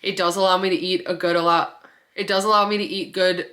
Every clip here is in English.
It does allow me to eat a good lot. It does allow me to eat good.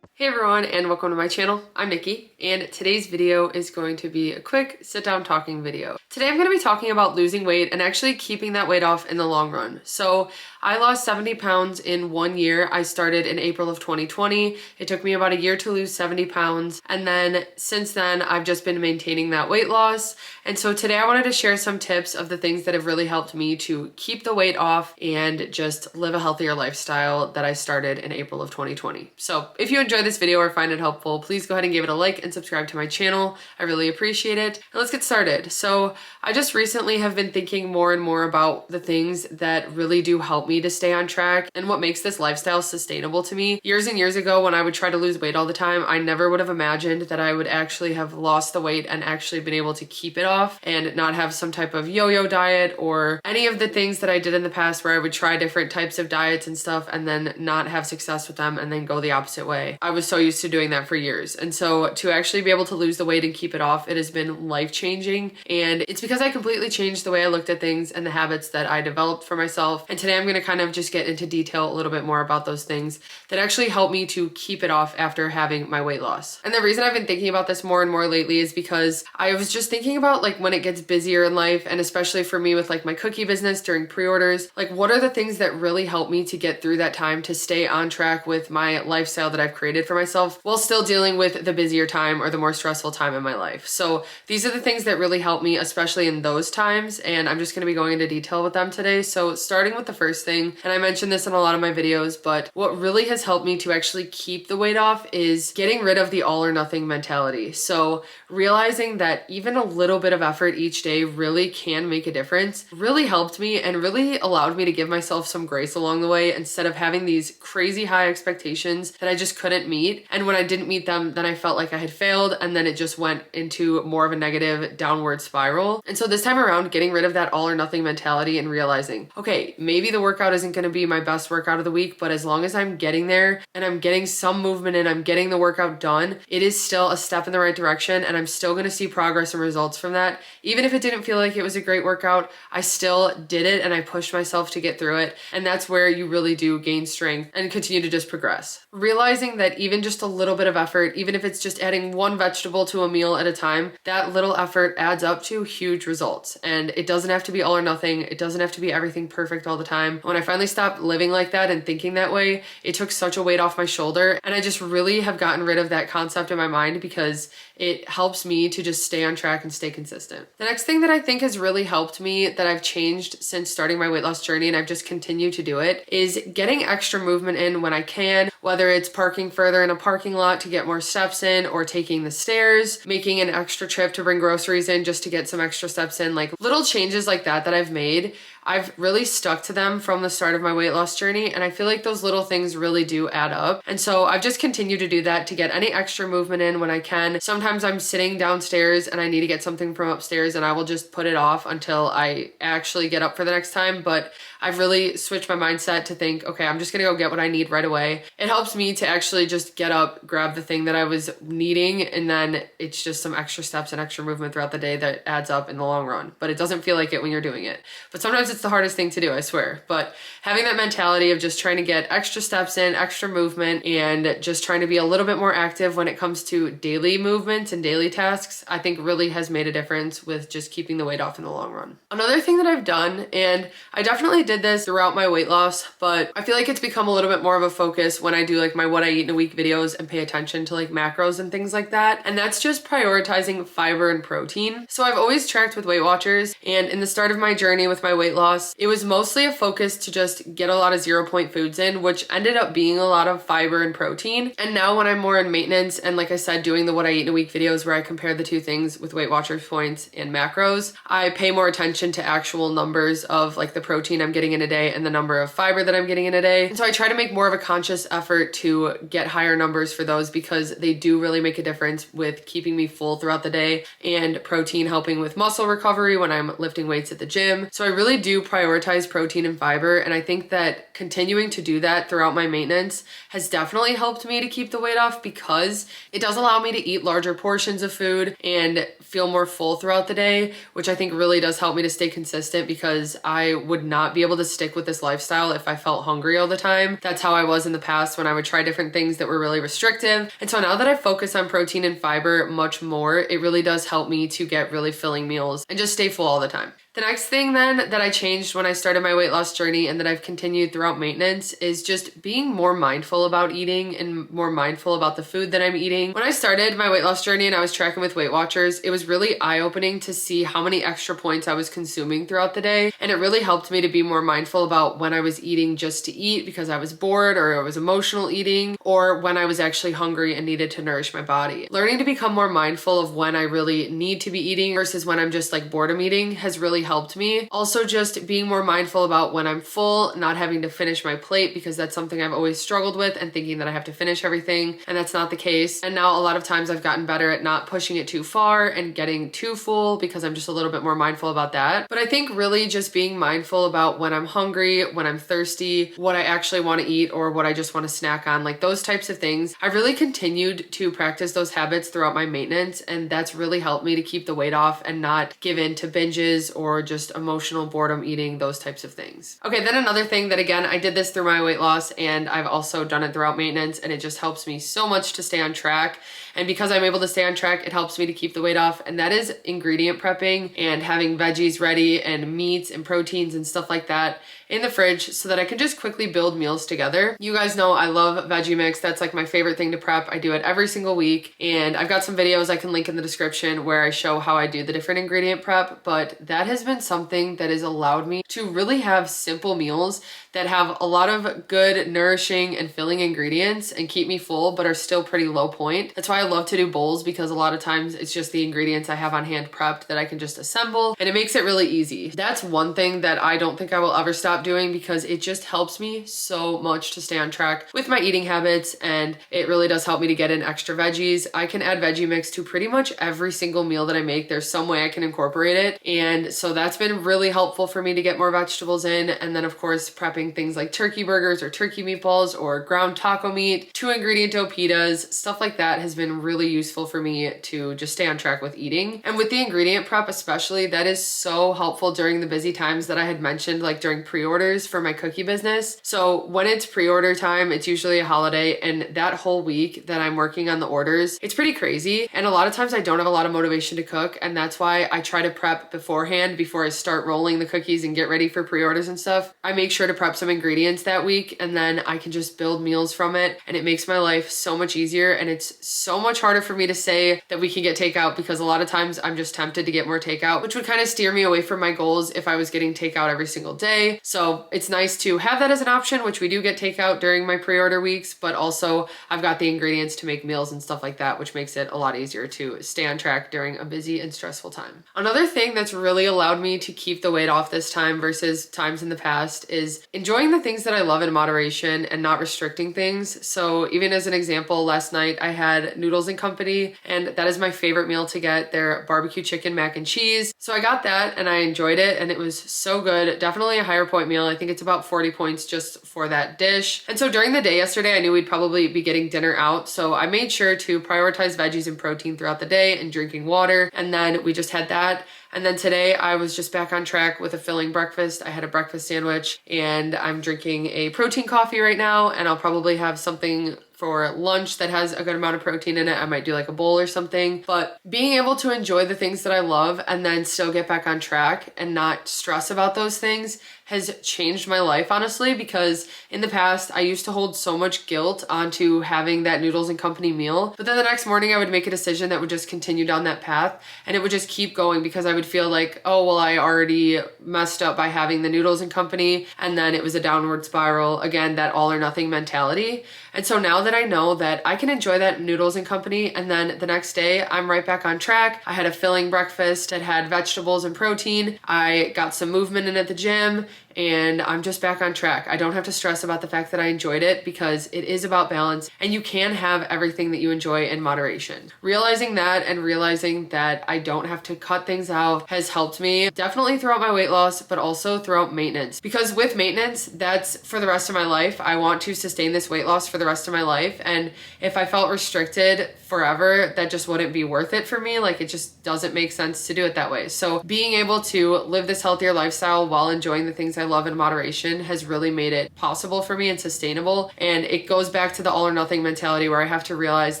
Hey everyone, and welcome to my channel. I'm Nikki, and today's video is going to be a quick sit-down talking video. Today I'm going to be talking about losing weight and actually keeping that weight off in the long run. So I lost 70 pounds in 1 year. I started in April of 2020. It took me about a year to lose 70 pounds. And then since then, I've just been maintaining that weight loss. And so today I wanted to share some tips of the things that have really helped me to keep the weight off and just live a healthier lifestyle that I started in April of 2020. So if you enjoyed this video or find it helpful, please go ahead and give it a like and subscribe to my channel. I really appreciate it. And let's get started. So I just recently have been thinking more and more about the things that really do help me to stay on track and what makes this lifestyle sustainable to me. Years and years ago, when I would try to lose weight all the time, I never would have imagined that I would actually have lost the weight and actually been able to keep it off and not have some type of yo-yo diet or any of the things that I did in the past where I would try different types of diets and stuff and then not have success with them and then go the opposite way. I was so used to doing that for years. And so to actually be able to lose the weight and keep it off, it has been life-changing. And it's because I completely changed the way I looked at things and the habits that I developed for myself. And today I'm going to kind of just get into detail a little bit more about those things that actually help me to keep it off after having my weight loss. And the reason I've been thinking about this more and more lately is because I was just thinking about like when it gets busier in life, and especially for me with like my cookie business during pre-orders, like what are the things that really help me to get through that time to stay on track with my lifestyle that I've created for myself while still dealing with the busier time or the more stressful time in my life. So these are the things that really help me, especially in those times, and I'm just going to be going into detail with them today. So starting with the first thing, and I mentioned this in a lot of my videos, but what really has helped me to actually keep the weight off is getting rid of the all or nothing mentality. So realizing that even a little bit of effort each day really can make a difference really helped me and really allowed me to give myself some grace along the way instead of having these crazy high expectations that I just couldn't meet. And when I didn't meet them, then I felt like I had failed, and then it just went into more of a negative downward spiral. And so this time around, getting rid of that all or nothing mentality and realizing, okay, maybe the workout isn't going to be my best workout of the week, but as long as I'm getting there and I'm getting some movement in, I'm getting the workout done, it is still a step in the right direction, and I'm still going to see progress and results from that. Even if it didn't feel like it was a great workout, I still did it and I pushed myself to get through it. And that's where you really do gain strength and continue to just progress. Realizing that even just a little bit of effort, even if it's just adding one vegetable to a meal at a time, that little effort adds up to huge results. And it doesn't have to be all or nothing. It doesn't have to be everything perfect all the time. When I finally stopped living like that and thinking that way, it took such a weight off my shoulder. And I just really have gotten rid of that concept in my mind because it helps me to just stay on track and stay consistent. The next thing that I think has really helped me that I've changed since starting my weight loss journey, and I've just continued to do it, is getting extra movement in when I can, whether it's parking further in a parking lot to get more steps in or taking the stairs, making an extra trip to bring groceries in just to get some extra steps in, like little changes like that I've made. I've really stuck to them from the start of my weight loss journey, and I feel like those little things really do add up. And so I've just continued to do that to get any extra movement in when I can. Sometimes I'm sitting downstairs and I need to get something from upstairs, and I will just put it off until I actually get up for the next time. But I've really switched my mindset to think, okay, I'm just gonna go get what I need right away. It helps me to actually just get up, grab the thing that I was needing, and then it's just some extra steps and extra movement throughout the day that adds up in the long run. But it doesn't feel like it when you're doing it. But sometimes it's the hardest thing to do, I swear. But having that mentality of just trying to get extra steps in, extra movement, and just trying to be a little bit more active when it comes to daily movements and daily tasks, I think really has made a difference with just keeping the weight off in the long run. Another thing that I've done, and I definitely did this throughout my weight loss, but I feel like it's become a little bit more of a focus when I do like my what I eat in a week videos and pay attention to like macros and things like that. And that's just prioritizing fiber and protein. So I've always tracked with Weight Watchers, and in the start of my journey with my weight loss, it was mostly a focus to just get a lot of 0-point foods in, which ended up being a lot of fiber and protein. And now when I'm more in maintenance and like I said, doing the what I eat in a week videos where I compare the two things with Weight Watchers points and macros, I pay more attention to actual numbers of like the protein I'm getting in a day and the number of fiber that I'm getting in a day. And so I try to make more of a conscious effort to get higher numbers for those because they do really make a difference with keeping me full throughout the day, and protein helping with muscle recovery when I'm lifting weights at the gym. So I really do do prioritize protein and fiber, and I think that continuing to do that throughout my maintenance has definitely helped me to keep the weight off, because it does allow me to eat larger portions of food and feel more full throughout the day, which I think really does help me to stay consistent, because I would not be able to stick with this lifestyle if I felt hungry all the time. That's how I was in the past when I would try different things that were really restrictive. And so now that I focus on protein and fiber much more, it really does help me to get really filling meals and just stay full all the time. The next thing then that I changed when I started my weight loss journey and that I've continued throughout maintenance is just being more mindful about eating and more mindful about the food that I'm eating. When I started my weight loss journey and I was tracking with Weight Watchers, it was really eye-opening to see how many extra points I was consuming throughout the day. And it really helped me to be more mindful about when I was eating just to eat because I was bored or I was emotional eating, or when I was actually hungry and needed to nourish my body. Learning to become more mindful of when I really need to be eating versus when I'm just like boredom eating has really helped me. Also, just being more mindful about when I'm full, not having to finish my plate, because that's something I've always struggled with, and thinking that I have to finish everything, and that's not the case. And now a lot of times I've gotten better at not pushing it too far and getting too full, because I'm just a little bit more mindful about that. But I think really just being mindful about when I'm hungry, when I'm thirsty, what I actually want to eat, or what I just want to snack on, like those types of things. I've really continued to practice those habits throughout my maintenance, and that's really helped me to keep the weight off and not give in to binges or just emotional boredom eating, those types of things. Okay, then another thing that, again, I did this through my weight loss and I've also done it throughout maintenance, and it just helps me so much to stay on track. And because I'm able to stay on track, it helps me to keep the weight off, and that is ingredient prepping and having veggies ready and meats and proteins and stuff like that in the fridge so that I can just quickly build meals together. You guys know I love veggie mix. That's like my favorite thing to prep. I do it every single week, and I've got some videos I can link in the description where I show how I do the different ingredient prep, but that has been something that has allowed me to really have simple meals that have a lot of good, nourishing, and filling ingredients and keep me full, but are still pretty low point. That's why I love to do bowls, because a lot of times it's just the ingredients I have on hand prepped that I can just assemble, and it makes it really easy. That's one thing that I don't think I will ever stop doing, because it just helps me so much to stay on track with my eating habits, and it really does help me to get in extra veggies. I can add veggie mix to pretty much every single meal that I make. There's some way I can incorporate it, and so that's been really helpful for me to get more vegetables in. And then of course prepping things like turkey burgers or turkey meatballs or ground taco meat, 2-ingredient dough pitas, stuff like that has been really useful for me to just stay on track with eating. And with the ingredient prep especially, that is so helpful during the busy times that I had mentioned, like during pre-orders for my cookie business. So when it's pre-order time, it's usually a holiday, and that whole week that I'm working on the orders, it's pretty crazy. And a lot of times I don't have a lot of motivation to cook, and that's why I try to prep beforehand before I start rolling the cookies and get ready for pre-orders and stuff. I make sure to prep some ingredients that week, and then I can just build meals from it, and it makes my life so much easier. And it's so much harder for me to say that we can get takeout, because a lot of times I'm just tempted to get more takeout, which would kind of steer me away from my goals if I was getting takeout every single day. So it's nice to have that as an option, which we do get takeout during my pre-order weeks, but also I've got the ingredients to make meals and stuff like that, which makes it a lot easier to stay on track during a busy and stressful time. Another thing that's really allowed me to keep the weight off this time versus times in the past is enjoying the things that I love in moderation and not restricting things. So even as an example, last night I had Noodles and Company, and that is my favorite meal to get. Their barbecue chicken mac and cheese. So I got that and I enjoyed it, and it was so good. Definitely a higher point meal. I think it's about 40 points just for that dish. And so during the day yesterday, I knew we'd probably be getting dinner out, so I made sure to prioritize veggies and protein throughout the day and drinking water, and then we just had that. And then today I was just back on track with a filling breakfast. I had a breakfast sandwich, and I'm drinking a protein coffee right now, and I'll probably have something for lunch that has a good amount of protein in it. I might do like a bowl or something. But being able to enjoy the things that I love and then still get back on track and not stress about those things has changed my life, honestly, because in the past I used to hold so much guilt onto having that Noodles and Company meal, but then the next morning I would make a decision that would just continue down that path, and it would just keep going, because I would feel like, oh, well, I already messed up by having the Noodles and Company, and then it was a downward spiral, again, that all or nothing mentality. And so now that I know that I can enjoy that Noodles and Company, and then the next day I'm right back on track. I had a filling breakfast that had vegetables and protein. I got some movement in at the gym, and I'm just back on track. I don't have to stress about the fact that I enjoyed it because it is about balance and you can have everything that you enjoy in moderation. Realizing that and realizing that I don't have to cut things out has helped me definitely throughout my weight loss, but also throughout maintenance. Because with maintenance, that's for the rest of my life. I want to sustain this weight loss for the rest of my life. And if I felt restricted forever, that just wouldn't be worth it for me. Like, it just doesn't make sense to do it that way. So being able to live this healthier lifestyle while enjoying the things I love in moderation has really made it possible for me and sustainable. And it goes back to the all or nothing mentality where I have to realize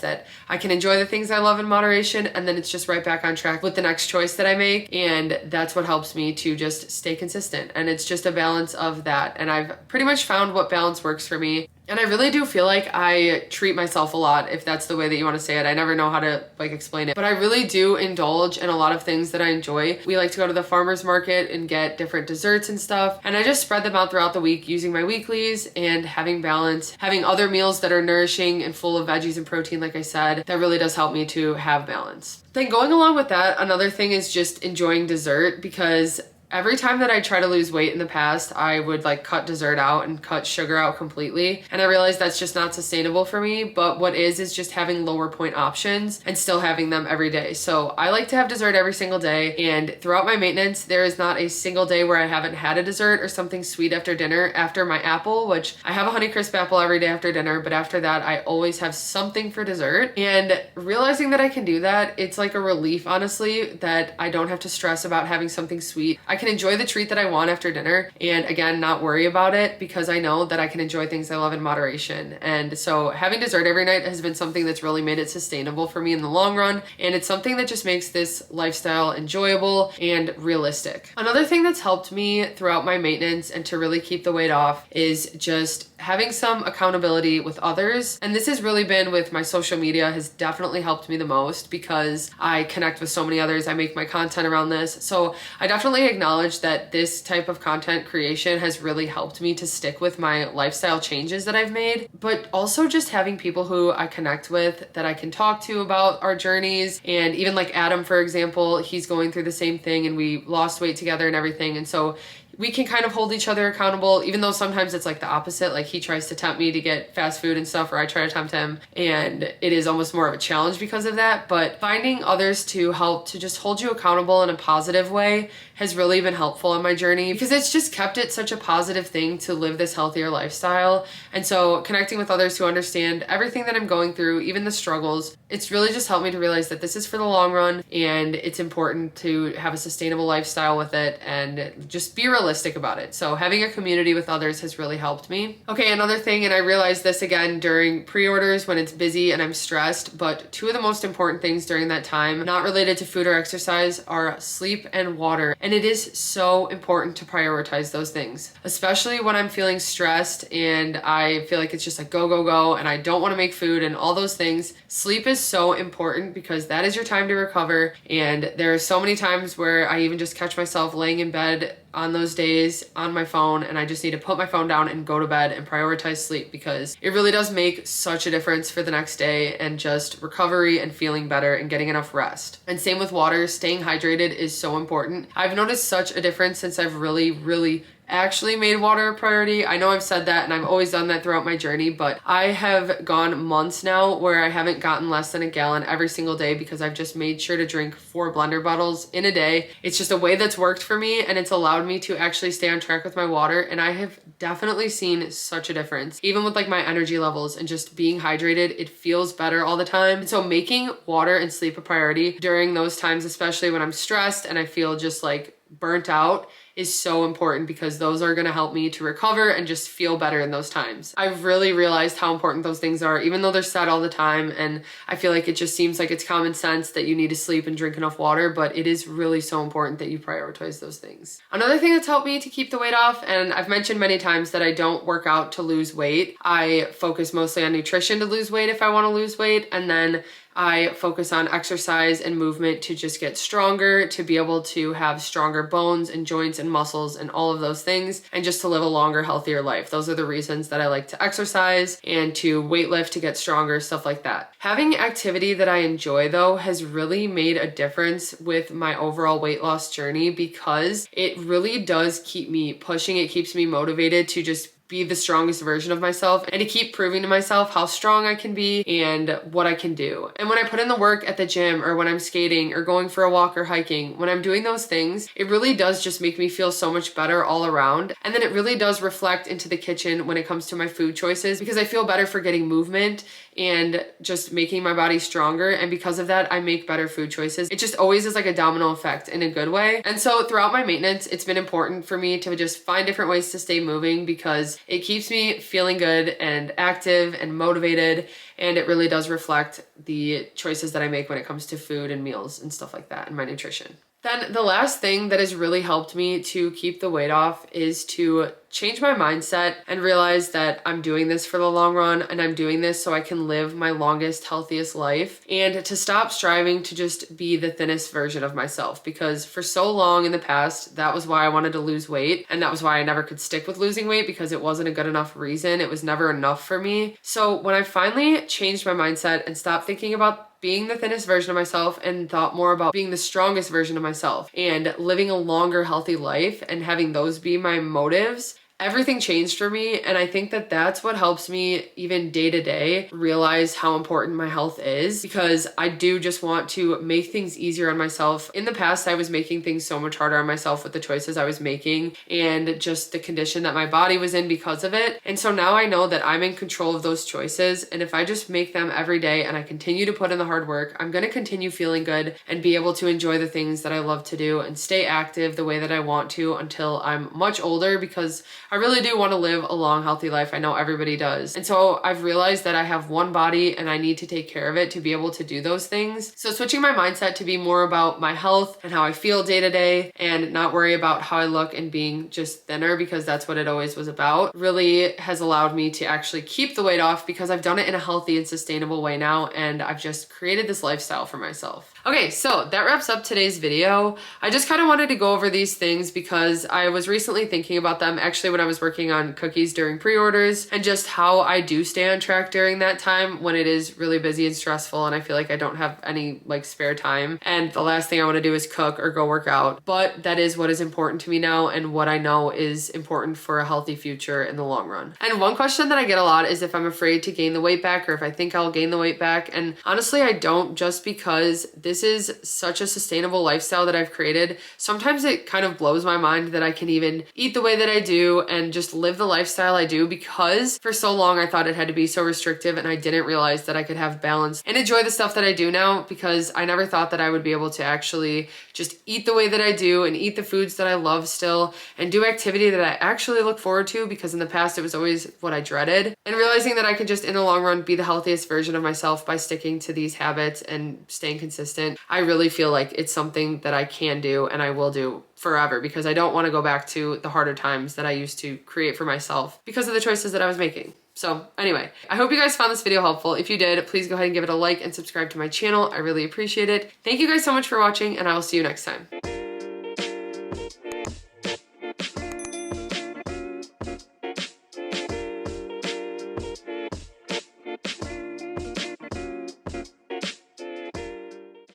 that I can enjoy the things I love in moderation, and then it's just right back on track with the next choice that I make. And that's what helps me to just stay consistent. And it's just a balance of that. And I've pretty much found what balance works for me. And I really do feel like I treat myself a lot, if that's the way that you want to say it. I never know how to explain it, but I really do indulge in a lot of things that I enjoy. We like to go to the farmer's market and get different desserts and stuff. And I just spread them out throughout the week using my weeklies and having balance, having other meals that are nourishing and full of veggies and protein, like I said. That really does help me to have balance. Then going along with that, another thing is just enjoying dessert, because every time that I try to lose weight in the past, I would cut dessert out and cut sugar out completely. And I realized that's just not sustainable for me. But what is just having lower point options and still having them every day. So I like to have dessert every single day. And throughout my maintenance, there is not a single day where I haven't had a dessert or something sweet after dinner. After my apple, which I have a Honeycrisp apple every day after dinner, but after that, I always have something for dessert. And realizing that I can do that, it's like a relief, honestly, that I don't have to stress about having something sweet. I can enjoy the treat that I want after dinner, and again, not worry about it, because I know that I can enjoy things I love in moderation. And so having dessert every night has been something that's really made it sustainable for me in the long run, and it's something that just makes this lifestyle enjoyable and realistic. Another thing that's helped me throughout my maintenance and to really keep the weight off is just having some accountability with others. And this has really been with my social media, has definitely helped me the most, because I connect with so many others. I make my content around this. So I definitely acknowledge that this type of content creation has really helped me to stick with my lifestyle changes that I've made, but also just having people who I connect with that I can talk to about our journeys. And even like Adam, for example, he's going through the same thing and we lost weight together and everything. And so we can kind of hold each other accountable, even though sometimes it's like the opposite. Like, he tries to tempt me to get fast food and stuff, or I try to tempt him, and it is almost more of a challenge because of that. But finding others to help to just hold you accountable in a positive way has really been helpful in my journey, because it's just kept it such a positive thing to live this healthier lifestyle. And so connecting with others who understand everything that I'm going through, even the struggles, it's really just helped me to realize that this is for the long run, and it's important to have a sustainable lifestyle with it and just be realistic about it. So having a community with others has really helped me. Okay, another thing, and I realized this again during pre-orders when it's busy and I'm stressed, but two of the most important things during that time, not related to food or exercise, are sleep and water. And it is so important to prioritize those things, especially when I'm feeling stressed and I feel like it's just like go, go, go, and I don't want to make food and all those things. Sleep is so important, because that is your time to recover. And there are so many times where I even just catch myself laying in bed on those days on my phone, and I just need to put my phone down and go to bed and prioritize sleep, because it really does make such a difference for the next day and just recovery and feeling better and getting enough rest. And same with water. Staying hydrated is so important. I've noticed such a difference since I've really actually made water a priority. I know I've said that and I've always done that throughout my journey, but I have gone months now where I haven't gotten less than a gallon every single day, because I've just made sure to drink 4 blender bottles in a day. It's just a way that's worked for me, and it's allowed me to actually stay on track with my water. And I have definitely seen such a difference, even with my energy levels and just being hydrated. It feels better all the time. And so making water and sleep a priority during those times, especially when I'm stressed and I feel just burnt out, is so important, because those are going to help me to recover and just feel better in those times. I've really realized how important those things are, even though they're said all the time, and I feel like it just seems like it's common sense that you need to sleep and drink enough water, but it is really so important that you prioritize those things. Another thing that's helped me to keep the weight off, and I've mentioned many times that I don't work out to lose weight. I focus mostly on nutrition to lose weight if I want to lose weight, and then I focus on exercise and movement to just get stronger, to be able to have stronger bones and joints and muscles and all of those things, and just to live a longer, healthier life. Those are the reasons that I like to exercise and to weightlift to get stronger, stuff like that. Having activity that I enjoy though has really made a difference with my overall weight loss journey, because it really does keep me pushing. It keeps me motivated to just be the strongest version of myself and to keep proving to myself how strong I can be and what I can do. And when I put in the work at the gym, or when I'm skating or going for a walk or hiking, when I'm doing those things, it really does just make me feel so much better all around. And then it really does reflect into the kitchen when it comes to my food choices, because I feel better for getting movement and just making my body stronger. And because of that, I make better food choices. It just always is like a domino effect in a good way. And so throughout my maintenance, it's been important for me to just find different ways to stay moving, because it keeps me feeling good and active and motivated. And it really does reflect the choices that I make when it comes to food and meals and stuff like that and my nutrition. Then the last thing that has really helped me to keep the weight off is to change my mindset and realize that I'm doing this for the long run, and I'm doing this so I can live my longest, healthiest life, and to stop striving to just be the thinnest version of myself. Because for so long in the past, that was why I wanted to lose weight, and that was why I never could stick with losing weight, because it wasn't a good enough reason. It was never enough for me. So when I finally changed my mindset and stopped thinking about being the thinnest version of myself and thought more about being the strongest version of myself and living a longer, healthy life and having those be my motives, everything changed for me. And I think that that's what helps me even day to day realize how important my health is, because I do just want to make things easier on myself. In the past, I was making things so much harder on myself with the choices I was making and just the condition that my body was in because of it. And so now I know that I'm in control of those choices. And if I just make them every day and I continue to put in the hard work, I'm going to continue feeling good and be able to enjoy the things that I love to do and stay active the way that I want to until I'm much older, because I really do want to live a long, healthy life. I know everybody does. And so I've realized that I have one body and I need to take care of it to be able to do those things. So switching my mindset to be more about my health and how I feel day to day, and not worry about how I look and being just thinner, because that's what it always was about, really has allowed me to actually keep the weight off, because I've done it in a healthy and sustainable way now, and I've just created this lifestyle for myself. Okay, so that wraps up today's video. I just kind of wanted to go over these things because I was recently thinking about them actually when I was working on cookies during pre-orders, and just how I do stay on track during that time when it is really busy and stressful and I feel like I don't have any like spare time. And the last thing I want to do is cook or go work out. But that is what is important to me now, and what I know is important for a healthy future in the long run. And one question that I get a lot is if I'm afraid to gain the weight back, or if I think I'll gain the weight back. And honestly, I don't, just because this is such a sustainable lifestyle that I've created. Sometimes it kind of blows my mind that I can even eat the way that I do and just live the lifestyle I do, because for so long I thought it had to be so restrictive, and I didn't realize that I could have balance and enjoy the stuff that I do now, because I never thought that I would be able to actually just eat the way that I do and eat the foods that I love still and do activity that I actually look forward to, because in the past it was always what I dreaded. And realizing that I can just in the long run be the healthiest version of myself by sticking to these habits and staying consistent, I really feel like it's something that I can do and I will do forever, because I don't want to go back to the harder times that I used to create for myself because of the choices that I was making. So anyway, I hope you guys found this video helpful. If you did, please go ahead and give it a like and subscribe to my channel. I really appreciate it. Thank you guys so much for watching, and I will see you next time.